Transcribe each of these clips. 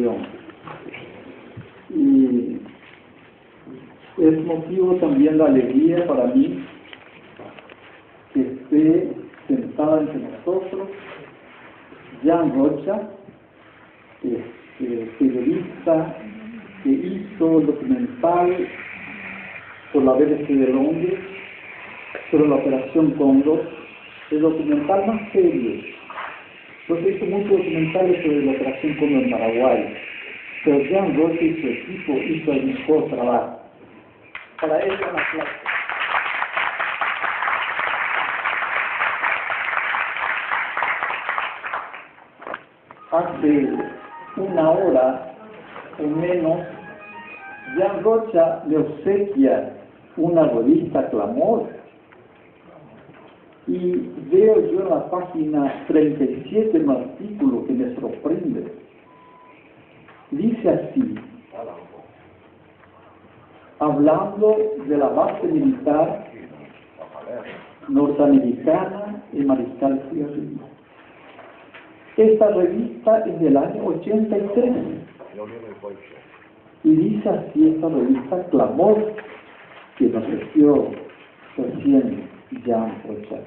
reunión. Y es motivo también de alegría para mí que esté sentada entre nosotros Jan Rocha, periodista que hizo el documental por la BBC de Londres sobre la Operación Cóndor, el documental más serio. Yo he hecho muchos documentales sobre la Operación Cóndor en Paraguay, pero Jan Rocha y su equipo hizo el mejor trabajo. Para él, un aplauso. Hace una hora o menos, Jan Rocha le obsequia una revista Clamor, y veo yo en la página 37 un artículo que me sorprende. Dice así, hablando de la base militar norteamericana en Mariscal Figueroa. Esta revista es del año 83 y dice así esta revista Clamor, que nos ofreció recién Jan Rocha.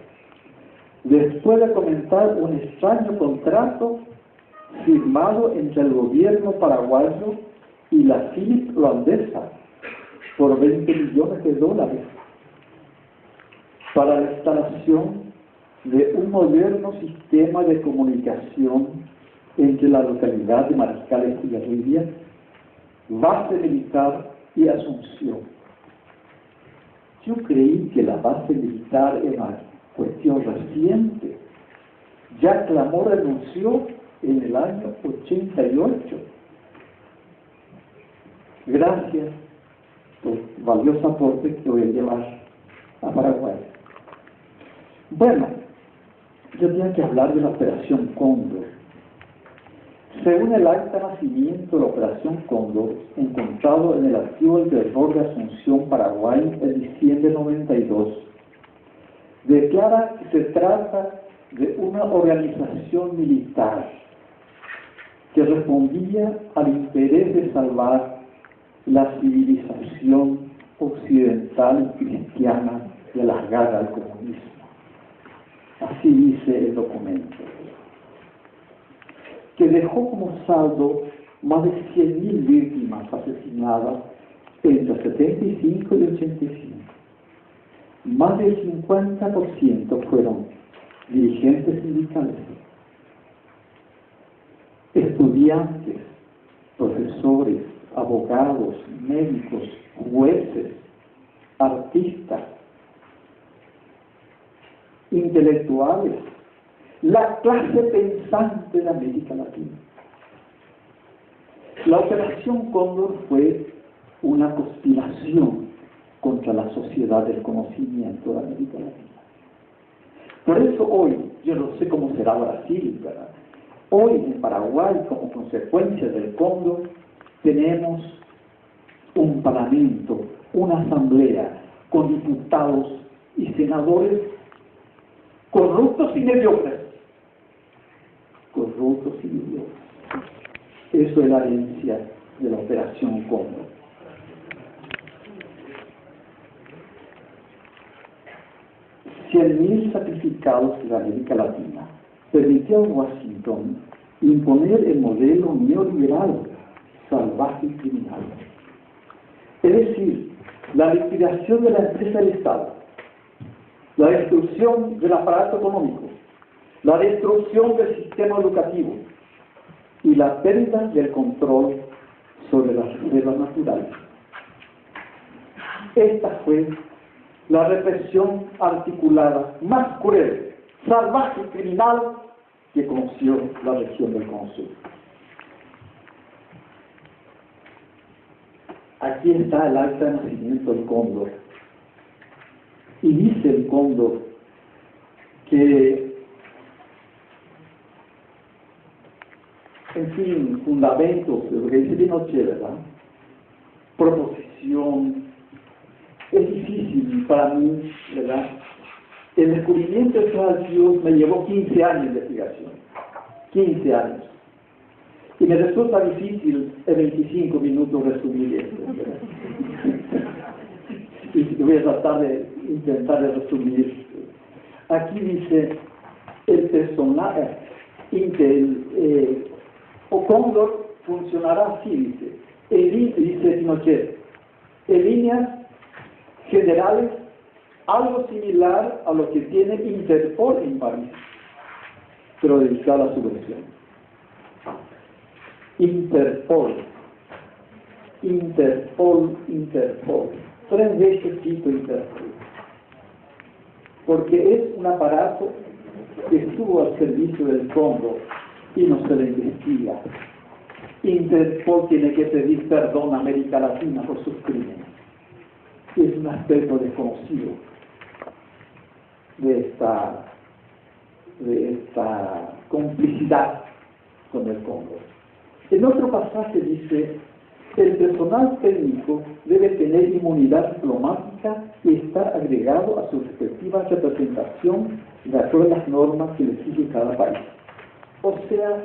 Después de comentar un extraño contrato firmado entre el gobierno paraguayo y la Philips holandesa por $20 millones para la instalación de un moderno sistema de comunicación entre la localidad de Mariscal Estigarribia, base militar y Asunción. Yo creí que la base militar era una cuestión reciente. Ya Clamor anunció en el año 88. Gracias por valioso aporte que voy a llevar a Paraguay. Bueno, yo tengo que hablar de la Operación Cóndor. Según el acta de nacimiento de la Operación Cóndor, encontrado en el archivo del Terror de Asunción, Paraguay, en diciembre de 92, declara que se trata de una organización militar que respondía al interés de salvar la civilización occidental y cristiana de las garras del comunismo. Así dice el documento, que dejó como saldo más de 100.000 víctimas asesinadas entre el 75 y el 85. Más del 50% fueron dirigentes sindicales, estudiantes, profesores, abogados, médicos, jueces, artistas, intelectuales, la clase pensante de América Latina. La Operación Cóndor fue una conspiración contra la sociedad del conocimiento de América Latina. Por eso hoy, yo no sé cómo será Brasil, ¿verdad? Hoy en Paraguay, como consecuencia del Cóndor, tenemos un parlamento, una asamblea con diputados y senadores corruptos y mediocres. Corruptos y mediocres. Eso es la herencia de la Operación Cóndor. $100.000 sacrificados en América Latina permitió a Washington imponer el modelo neoliberal, salvaje y criminal. Es decir, la liquidación de la empresa del Estado, la destrucción del aparato económico, la destrucción del sistema educativo y la pérdida del control sobre las reservas naturales. Esta fue la represión articulada más cruel, salvaje y criminal que conoció la región del Cono Sur. Aquí está el acta de nacimiento del Cóndor. Y dice el Cóndor que, en fin, fundamentos de lo que dice Pinochet, ¿verdad? Proposición. Es difícil para mí, ¿verdad? El descubrimiento de estos archivos me llevó 15 años de investigación. 15 años. Y me resulta difícil en 25 minutos resumir esto. Y voy a tratar de intentar de resumir. Aquí dice el personaje, o cóndor funcionará así, dice Pinochet, en líneas generales, algo similar a lo que tiene Interpol en París, pero dedicado a su versión. Interpol. 3 veces cito Interpol. Porque es un aparato que estuvo al servicio del Congo y no se le investiga. Interpol tiene que pedir perdón a América Latina por sus crímenes. Es un aspecto desconocido de esta complicidad con el Congo. En otro pasaje dice: el personal técnico debe tener inmunidad diplomática y estar agregado a su respectiva representación de acuerdo a las normas que le exige cada país. O sea,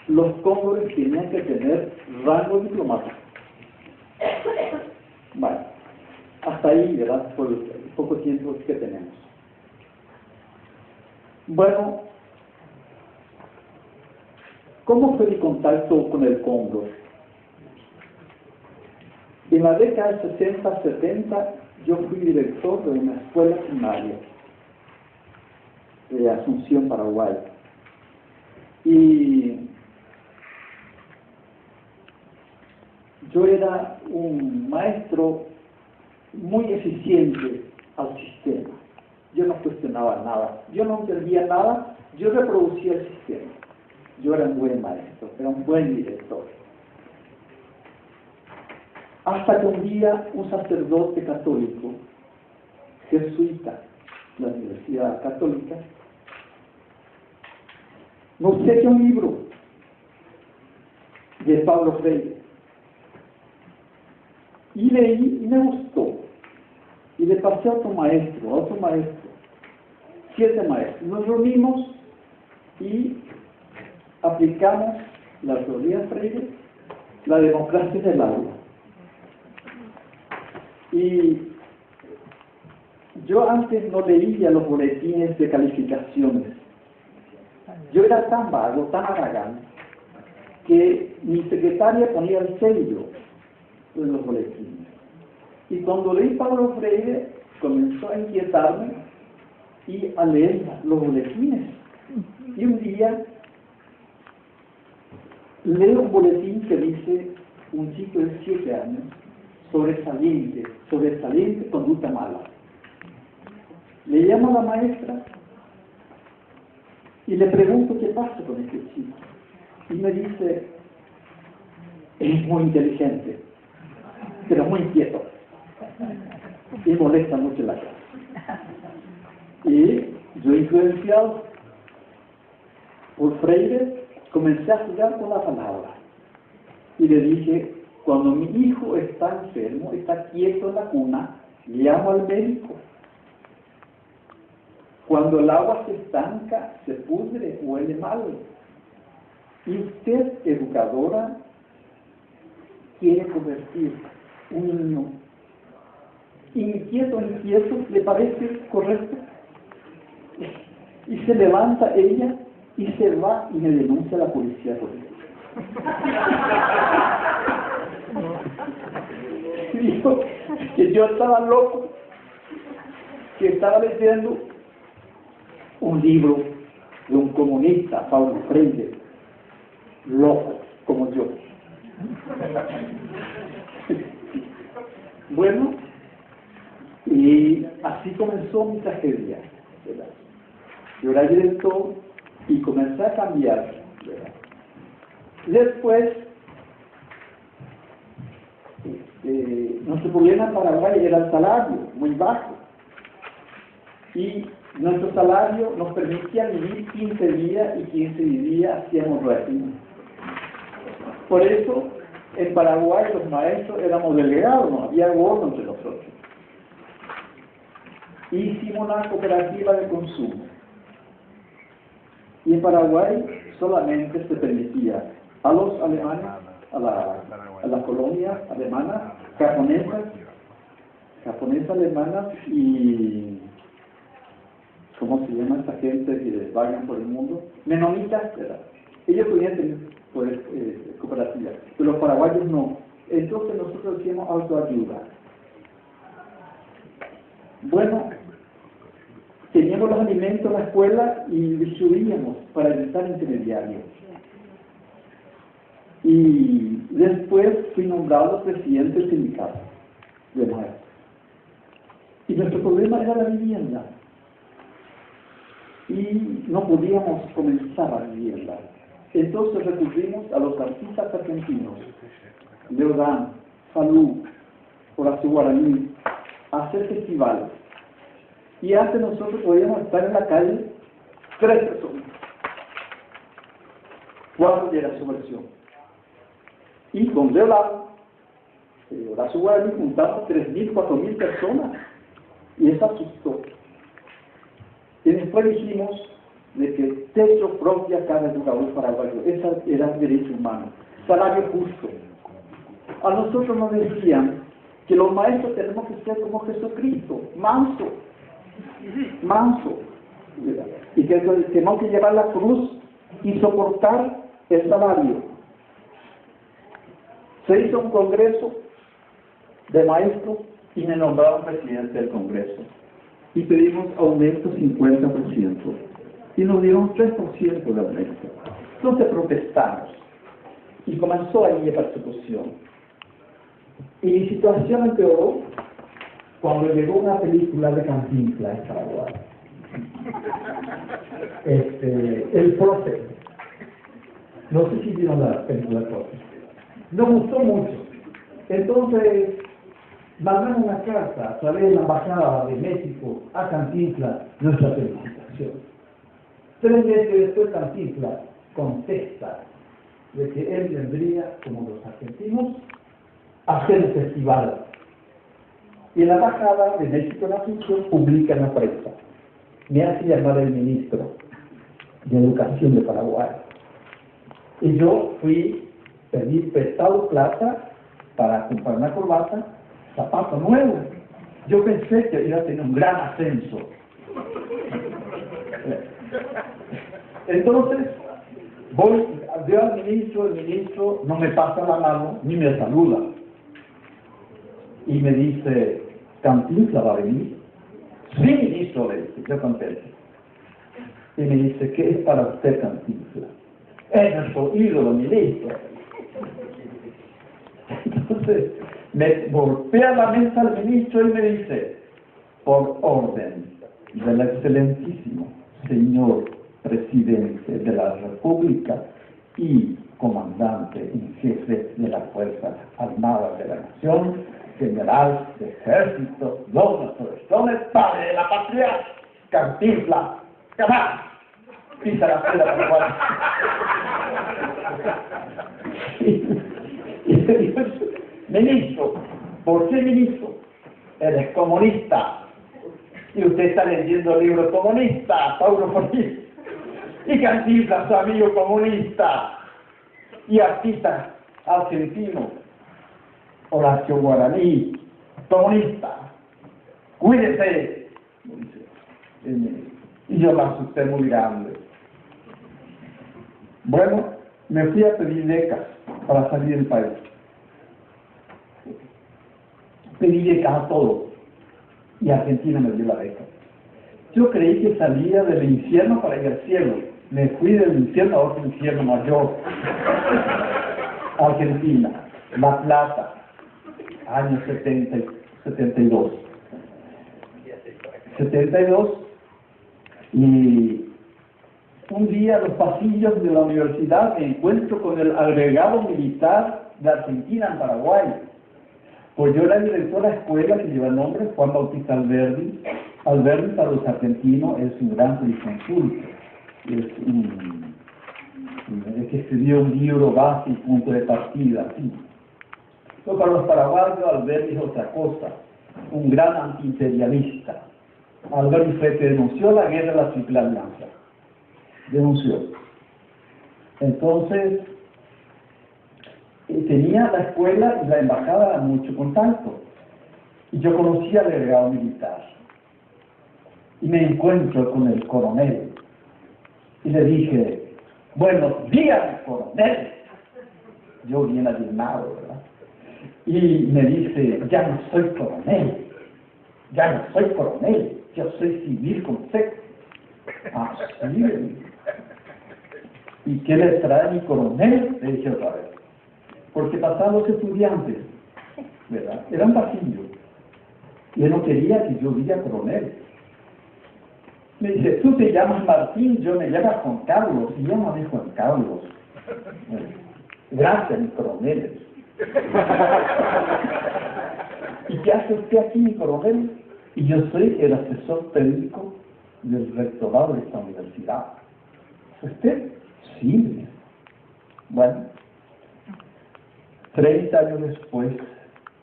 los cóndores tenían que tener rango diplomático. Bueno, hasta ahí, ¿verdad? Por el poco tiempo que tenemos. Bueno, ¿cómo fue mi contacto con el cóndor? En la década de 60-70 yo fui director de una escuela primaria de Asunción, Paraguay. Y yo era un maestro muy eficiente al sistema. Yo no cuestionaba nada, yo no entendía nada, yo reproducía el sistema. Yo era un buen maestro, era un buen director. Hasta que un día un sacerdote católico, jesuita, de la Universidad Católica, me obsequió un libro de Pablo Freire. Y leí y me gustó. Y le pasé a otro maestro, 7 maestros. Nos reunimos y aplicamos la teoría de Freire, la democracia del aula. Y yo antes no leía los boletines de calificaciones. Yo era tan vago, tan aragán, que mi secretaria ponía el sello en los boletines. Y cuando leí Pablo Freire, comenzó a inquietarme y a leer los boletines. Y un día leo un boletín que dice: un chico de 7 años, sobresaliente conducta mala. Le llamo a la maestra y le pregunto qué pasa con este chico. Y me dice: es muy inteligente, pero muy inquieto. Y molesta mucho la clase. Y yo, influenciado por Freire, comencé a jugar con la palabra. Y le dije: cuando mi hijo está enfermo, está quieto en la cuna, llamo al médico. Cuando el agua se estanca, se pudre, huele mal. Y usted, educadora, quiere convertir un niño inquieto, ¿le parece correcto? Y se levanta ella y se va y me denuncia a la policía por eso. Dijo que yo estaba loco, que estaba leyendo un libro de un comunista, Pablo Freire, loco como yo. Bueno, y así comenzó mi tragedia, ¿verdad? Yo era director y comencé a cambiar, ¿verdad? Después, nuestro problema en Paraguay era el salario, muy bajo. Y nuestro salario nos permitía vivir 15 días y 15 días hacíamos régimen. Por eso, en Paraguay los maestros éramos delegados, no había gordo entre nosotros. Hicimos una cooperativa de consumo. Y en Paraguay solamente se permitía a los alemanes, a la colonia alemana, japonesas, alemanas y ¿cómo se llama esta gente que vagan por el mundo? Menonitas, ¿verdad? Ellos podían tener cooperativas, pero los paraguayos no. Entonces nosotros hacíamos autoayuda. Bueno, teníamos los alimentos en la escuela y distribuíamos para evitar intermediarios. Y después fui nombrado presidente del sindicato de maestros. Y nuestro problema era la vivienda. Y no podíamos comenzar la vivienda. Entonces recurrimos a los artistas argentinos, Leodán, Falú, Horacio Guaraní, a hacer festivales. Y antes nosotros podíamos estar en la calle 3 personas. 4 de la subversión. Y con Leodán, Horacio Guaraní, juntamos 3.000, 4.000 personas. Y eso asustó. Y después dijimos de que techo propio a cada educador paraguayo. Ese era un derecho humano. Salario justo. A nosotros nos decían que los maestros tenemos que ser como Jesucristo, manso. Y que tenemos que llevar la cruz y soportar el salario. Se hizo un congreso de maestros y me nombraron presidente del congreso. Y pedimos aumento 50%. Y nos dieron 3% de aumento. Entonces protestamos. Y comenzó ahí la persecución. Y mi situación empeoró cuando llegó una película de Cantinflas en Paraguay. El Prócer. No sé si vieron la película del Prócer. Nos gustó mucho. Entonces, mandamos una carta a través de la Embajada de México a Cantinflas nuestra felicitación. 3 meses después Cantinflas contesta de que él vendría, como los argentinos, a hacer un festival. Y la Embajada de México en Asunción publica en la prensa. Me hace llamar el ministro de Educación de Paraguay. Y yo fui a pedir prestado plata para comprar una corbata, zapato nuevo. Yo pensé que iba a tener un gran ascenso. Entonces, veo al ministro, el ministro no me pasa la mano ni me saluda. Y me dice, ¿Cantinflas va a venir? Sí, ministro, le dice, yo contento. Y me dice, ¿qué es para usted Cantinflas? Es nuestro ídolo, ministro. Entonces, me golpea la mesa el ministro y me dice, por orden del excelentísimo señor presidente de la República y comandante en jefe de las Fuerzas Armadas de la Nación, general de ejército, don Torres, padre de la patria, Cantinflas, jamás pisa la piedra paraguaya. Y le digo, ministro, ¿por qué ministro? Eres comunista. Y usted está leyendo libros comunistas, Paulo Freire. Y Cantinflas, su amigo comunista. Y artista argentino, Horacio Guaraní, comunista. Cuídese. Y yo me asusté muy grande. Bueno, me fui a pedir becas para salir del país. Pedí becas a todos. Y Argentina me dio la beca. Yo creí que salía del infierno para ir al cielo. Me fui del infierno a otro infierno mayor. Argentina, La Plata, año 72. 72, y un día en los pasillos de la universidad me encuentro con el agregado militar de Argentina en Paraguay. Pues yo era el director de la escuela que lleva el nombre Juan Bautista Alberdi. Alberdi para los argentinos es un gran jurisconsulto. Es que escribió un libro base y punto de partida. ¿Sí? Pero para los paraguayos Alberdi es otra cosa. Un gran antiimperialista. Alberdi fue el que denunció la guerra de la Triple Alianza. Denunció. Entonces, tenía la escuela y la embajada mucho contacto. Y yo conocía al delegado militar. Y me encuentro con el coronel. Y le dije, buenos días, coronel. Yo bien adivinado, ¿verdad? Y me dice, ya no soy coronel. Ya no soy coronel. Yo soy civil con sexo. Ah, sí. ¿Y qué le trae mi coronel? Le dije otra vez. Porque pasaban los estudiantes, ¿verdad? Eran pasillos. Y él no quería que yo diga coronel. Me dice, tú te llamas Martín, yo me llamo Juan Carlos. Y yo no de Juan Carlos. Bueno, gracias, mi coronel. ¿Y qué hace usted aquí, mi coronel? Y yo soy el asesor técnico del rectorado de esta universidad. ¿Usted? Sí. Bueno, 30 años después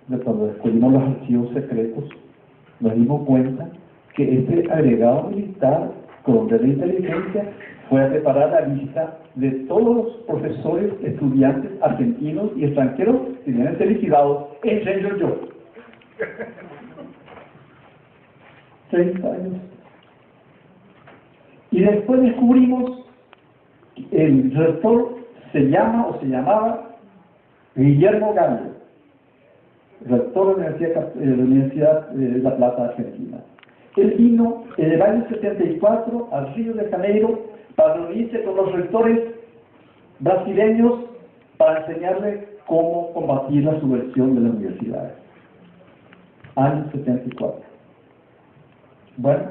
de cuando descubrimos los archivos secretos, nos dimos cuenta que este agregado militar, coronel de inteligencia, fue a preparar la lista de todos los profesores, estudiantes argentinos y extranjeros que vienen ser liquidados, entre ellos yo. 30 años. Y después descubrimos que el rector se llamaba Guillermo Gallo, rector de la Universidad de La Plata, Argentina. Él vino en el año 74 al Río de Janeiro para reunirse con los rectores brasileños para enseñarles cómo combatir la subversión de las universidades. Año 74. Bueno,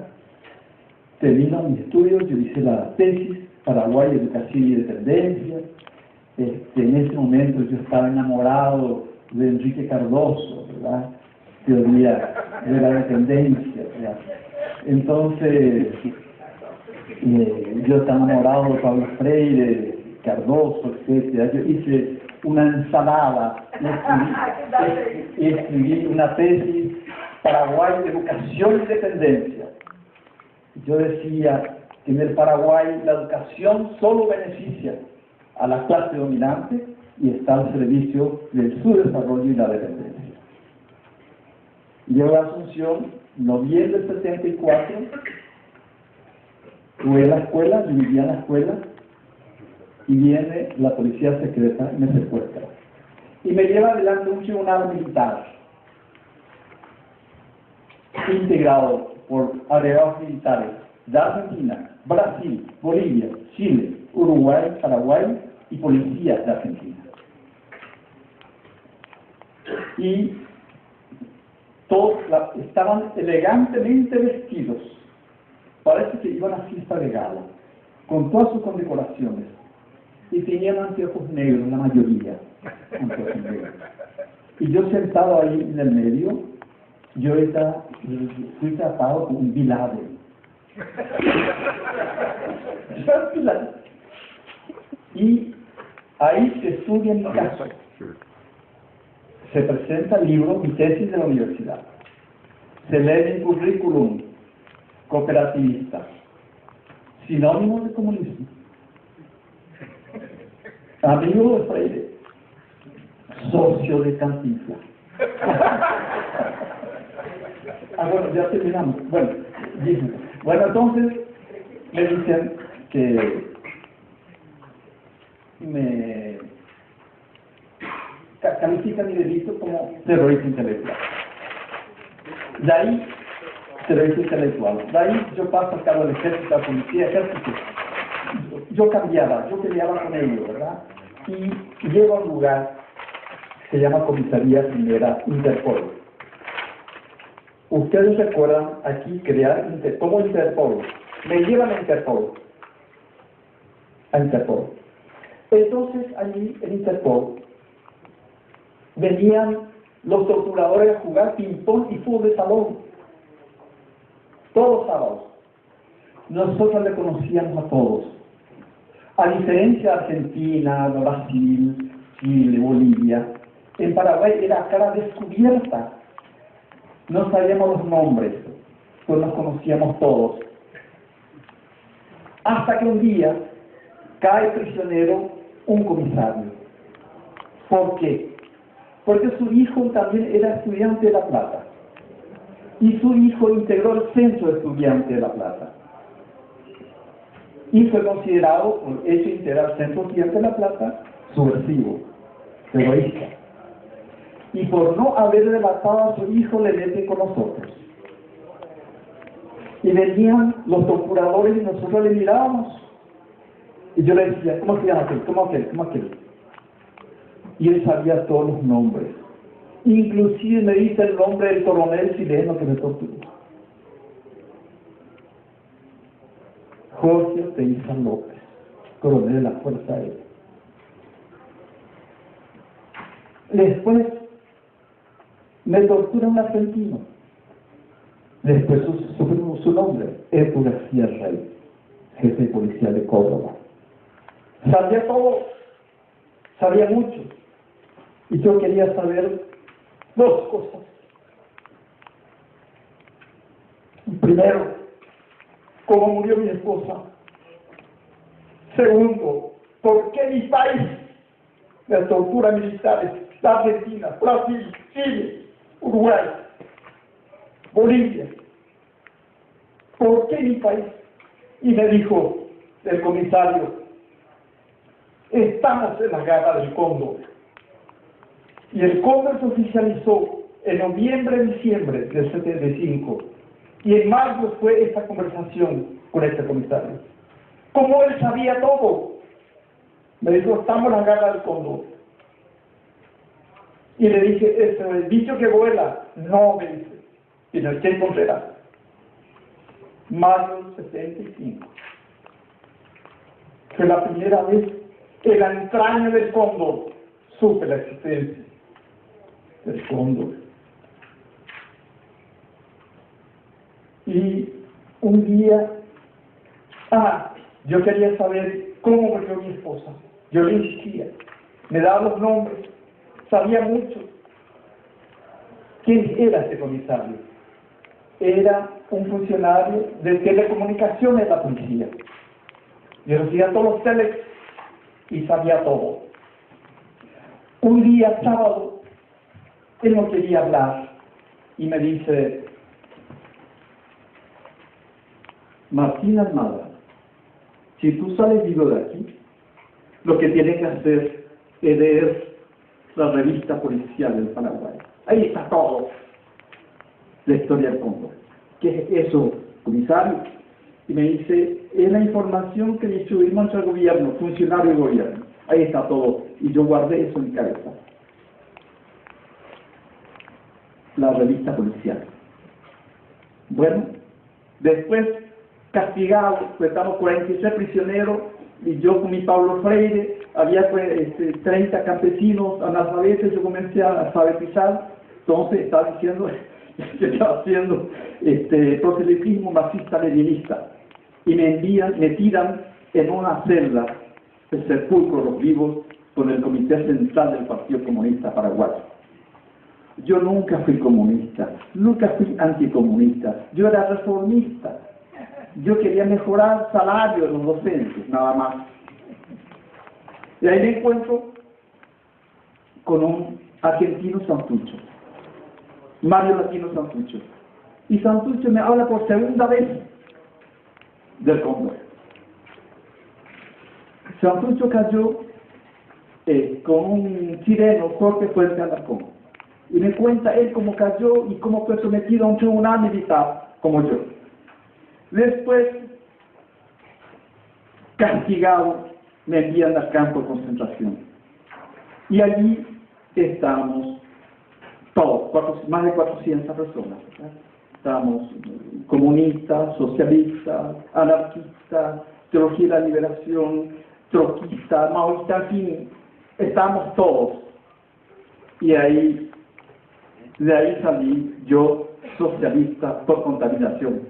termino mis estudios, yo hice la tesis, Paraguay, Educación y Dependencia. En ese momento yo estaba enamorado de Enrique Cardoso, ¿verdad? Teoría de la dependencia, ¿verdad? Entonces, yo estaba enamorado de Pablo Freire, Cardoso, etc. Yo hice una ensalada y escribí una tesis, Paraguay, Educación y Dependencia. Yo decía que en el Paraguay la educación solo beneficia a la clase dominante y está al servicio del subdesarrollo y la dependencia. Llego a Asunción, noviembre del 74, fui a la escuela, vivía en la escuela, y viene la policía secreta y me secuestra. Y me lleva adelante un tribunal militar, integrado por agregados militares de Argentina, Brasil, Bolivia, Chile, Uruguay, Paraguay y policías de Argentina. Y todos estaban elegantemente vestidos, parece que iban a fiesta de gala, con todas sus condecoraciones, y tenían anteojos negros, la mayoría, anteojos negros. Y yo sentado ahí en el medio, yo fui tratado como un vilade. Y ahí se estudia mi caso. Se presenta el libro, mi tesis de la universidad. Se lee mi currículum cooperativista, sinónimo de comunismo, amigo de Freire, socio de Cantinflas. Bueno, ya terminamos. Bueno, entonces me dicen que me califican mi delito como terrorista intelectual. De ahí, terrorista intelectual. De ahí yo paso a cargo del ejército, la policía, ejército. Yo peleaba con ellos, ¿verdad? Y llego a un lugar que se llama Comisaría Primera Interpol. Ustedes recuerdan aquí crear como Interpol. Me llevan a Interpol. Entonces allí en Interpol venían los torturadores a jugar ping-pong y fútbol de salón. Todos los sábados. Nosotros le conocíamos a todos. A diferencia de Argentina, Brasil, Chile, Bolivia, en Paraguay era cara descubierta. No sabíamos los nombres, pues nos conocíamos todos. Hasta que un día cae prisionero un comisario. ¿Por qué? Porque su hijo también era estudiante de La Plata. Y su hijo integró el censo de estudiantes de La Plata. Y fue considerado, por hecho de integrar el censo de estudiantes de La Plata, subversivo, terrorista. Y por no haber relatado a su hijo, le meten con nosotros. Y venían los torturadores y nosotros le mirábamos. Y yo le decía, ¿cómo se llama aquel? ¿Cómo aquel? ¿Cómo aquel? Y él sabía todos los nombres. Inclusive me dice el nombre del coronel chileno que me torturó. Jorge Teiza López, coronel de la Fuerza Aérea. Después me tortura un argentino. Después supimos su nombre, Héctor García Rey, jefe de policía de Córdoba. Sabía todo, sabía mucho. Y yo quería saber dos cosas. Primero, cómo murió mi esposa. Segundo, por qué mi país, las torturas militares, la Argentina, Brasil, Chile, Uruguay, Bolivia. ¿Por qué mi país? Y me dijo el comisario, estamos en la guerra del Cóndor. Y el Cóndor se oficializó en noviembre-diciembre del 75. Y en mayo fue esta conversación con este comisario. Como él sabía todo, me dijo, estamos en la guerra del Cóndor. Y le dije, eso, el bicho que vuela, no, me dice, sino el que encontrará. Mayo del 75. Fue la primera vez que la entraña del Cóndor supe la existencia del Cóndor. Y un día, yo quería saber cómo murió mi esposa. Yo le insistía, me daba los nombres, sabía mucho. ¿Quién era ese comisario? Era un funcionario de telecomunicaciones de la policía. Yo recibía todos los telex y sabía todo. Un día sábado, él no quería hablar y me dice, Martín Almada, si tú sales vivo de aquí, lo que tienes que hacer es leer la revista policial del Paraguay. Ahí está todo. La historia del Cóndor. ¿Qué es eso, comisario? Y me dice, es la información que distribuimos entre el gobierno, funcionario del gobierno. Ahí está todo. Y yo guardé eso en mi cabeza. La revista policial. Bueno, después, castigado, pues estamos 46 prisioneros, y yo con mi Pablo Freire, había 30 campesinos analfabetos, yo comencé a alfabetizar, entonces estaba diciendo que estaba haciendo proselitismo marxista-leninista, y me tiran en una celda de sepulcro de los vivos con el Comité Central del Partido Comunista Paraguayo. Yo nunca fui comunista, nunca fui anticomunista, yo era reformista. Yo quería mejorar el salario de los docentes, nada más. Y ahí me encuentro con un argentino Santucho, Mario Latino Santucho. Y Santucho me habla por segunda vez del Cóndor. Santucho cayó con un chileno, Jorge Fuente Alarcón. Y me cuenta él cómo cayó y cómo fue sometido a un tribunal militar, como yo. Después, castigado, me envían al campo de concentración. Y allí estamos todos, más de 400 personas. ¿Verdad? Estamos comunistas, socialistas, anarquistas, teología de la liberación, troquistas, maoístas, en fin, estamos todos. Y de ahí salí yo, socialista por contaminación.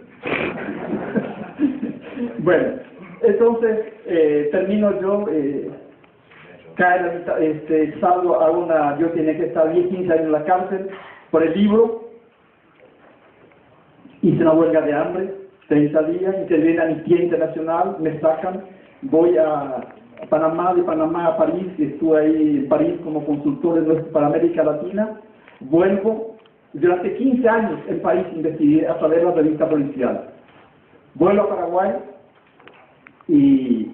Bueno, entonces termino yo, cae la mitad, salgo yo tenía que estar 10, 15 años en la cárcel por el libro, hice una huelga de hambre, 30 días, interviene Amnistía Internacional, me sacan, voy a Panamá, de Panamá a París, estuve ahí en París como consultor para América Latina, vuelvo, durante 15 años en París investigué a través de la revista policial. Vuelvo a Paraguay y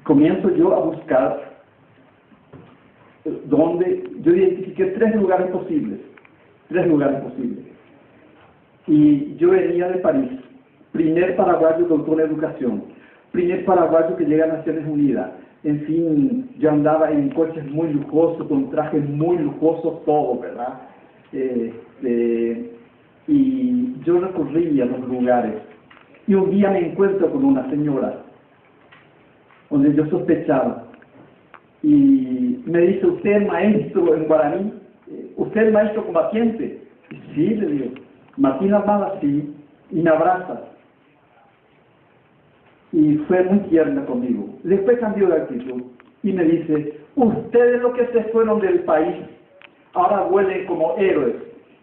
comienzo yo a buscar donde yo identifiqué tres lugares posibles. Y yo venía de París, primer paraguayo doctor en educación, primer paraguayo que llega a Naciones Unidas. En fin, yo andaba en coches muy lujosos, con trajes muy lujosos, todo, ¿verdad? Y yo recorría los lugares. Y un día me encuentro con una señora, donde yo sospechaba. Y me dice, ¿usted es maestro en guaraní? ¿Usted es maestro combatiente? Y sí, le digo, Martín Armada, sí, y me abraza. Y fue muy tierna conmigo. Después cambió de actitud y me dice, ustedes los que se fueron del país, ahora vuelven como héroes.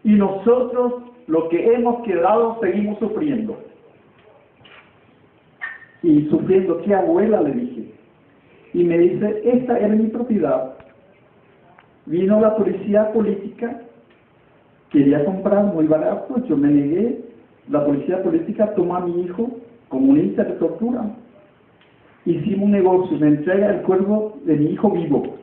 Y nosotros, los que hemos quedado, seguimos sufriendo. Y sufriendo, ¿qué abuela? Le dije. Y me dice, esta era mi propiedad. Vino la policía política, quería comprar muy barato, yo me negué. La policía política tomó a mi hijo comunista de tortura. Hicimos un negocio, me entrega el cuerpo de mi hijo vivo.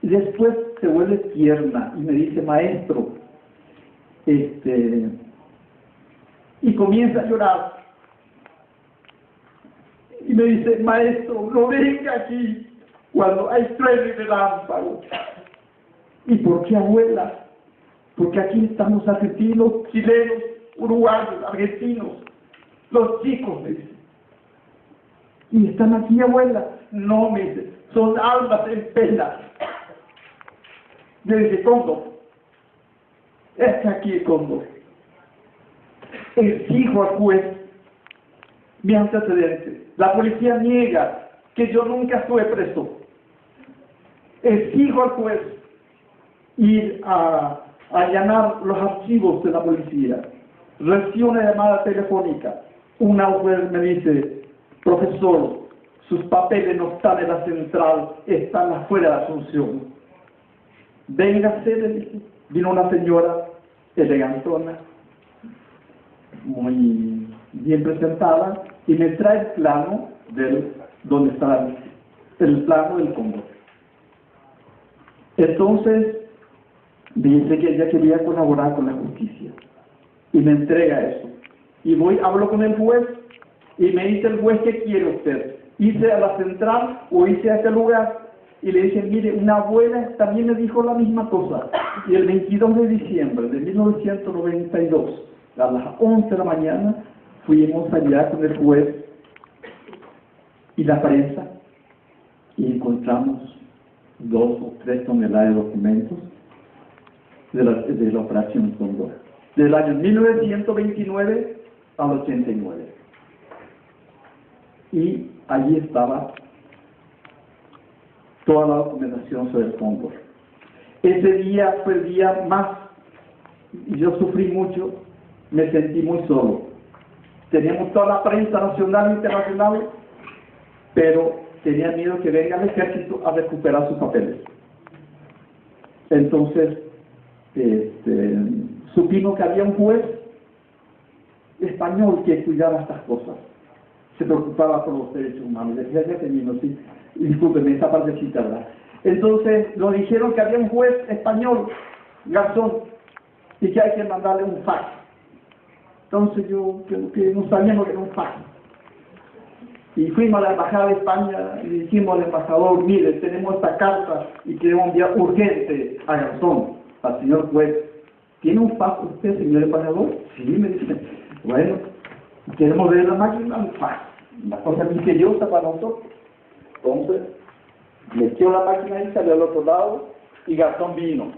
Y después se vuelve tierna y me dice, maestro, y comienza a llorar. Y me dice, maestro, no venga aquí cuando hay trueno y relámpago. ¿Y por qué, abuela? Porque aquí estamos argentinos, chilenos, uruguayos, argentinos, los chicos, me dice. ¿Y están aquí, abuela? No, me dice, son almas en pena. Me dice, Cóndor, está aquí Cóndor. Exijo al juez mi antecedente. La policía niega que yo nunca estuve preso. Exijo al juez ir a allanar los archivos de la policía. Recibo una llamada telefónica. Una juez me dice, profesor, sus papeles no están en la central, están afuera de la Asunción. Véngase, le dije. Vino una señora elegantona, muy bien presentada, y me trae el plano donde está el plano del Cóndor. Entonces, dice que ella quería colaborar con la justicia y me entrega eso. Y voy, hablo con el juez y me dice el juez, ¿qué quiere usted? ¿Irse a la central o irse a ese lugar? Y le dije, mire, una abuela también me dijo la misma cosa. Y el 22 de diciembre de 1992, a las 11 de la mañana, fuimos allá con el juez y la prensa y encontramos 2 o 3 toneladas de documentos de la operación Cóndor, del año 1929 al 89. Y allí estaba toda la documentación sobre el Cóndor. Ese día fue el día más, y yo sufrí mucho, me sentí muy solo. Teníamos toda la prensa nacional e internacional, pero tenía miedo que venga el ejército a recuperar sus papeles. Entonces, supimos que había un juez español que cuidaba estas cosas, se preocupaba por los derechos humanos. Decía, ya termino, sí, discúlpeme, esta partecita, ¿verdad? Entonces, nos dijeron que había un juez español, Garzón, y que hay que mandarle un fax. Entonces, yo creo que no sabíamos que era un fax. Y fuimos a la embajada de España y dijimos al embajador, mire, tenemos esta carta y queremos enviar urgente a Garzón, al señor juez. ¿Tiene un fax usted, señor embajador? Sí, me dice. Bueno, queremos ver la máquina, un fax. Una cosa misteriosa para nosotros. Entonces, metió la máquina y salió al otro lado y Garzón vino.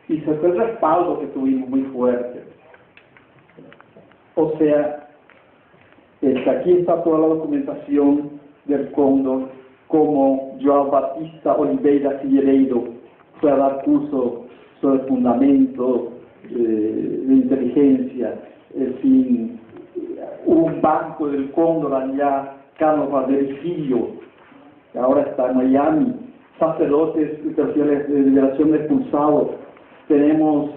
Y se fue el respaldo que tuvimos muy fuerte. O sea, aquí está toda la documentación del Cóndor, como João Batista Oliveira Figueiredo fue a dar curso sobre fundamentos de inteligencia, en fin, un banco del Cóndor allá, Carlos Valdericillo, que ahora está en Miami, sacerdotes de liberación expulsados. Tenemos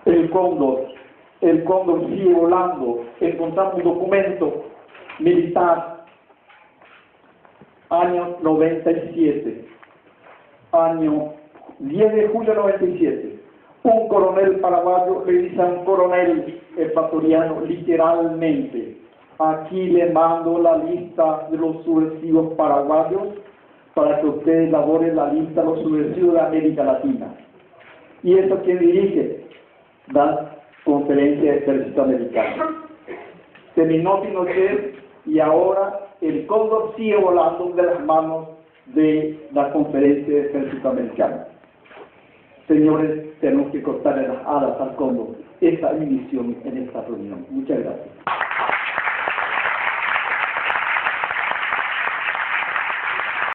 el Cóndor sigue volando. Encontramos un documento militar, año 97, año 10 de julio 97. Un coronel paraguayo le dice a un coronel ecuatoriano literalmente: aquí le mando la lista de los subversivos paraguayos para que ustedes elaboren la lista de los subversivos de América Latina. ¿Y eso quién dirige? La Conferencia de Ejército Americano. Terminó Pinochet y ahora el Cóndor sigue volando de las manos de la Conferencia de Ejército Americano. Señores, tenemos que cortarle las alas al Cóndor. Esa es mi misión en esta reunión. Muchas gracias.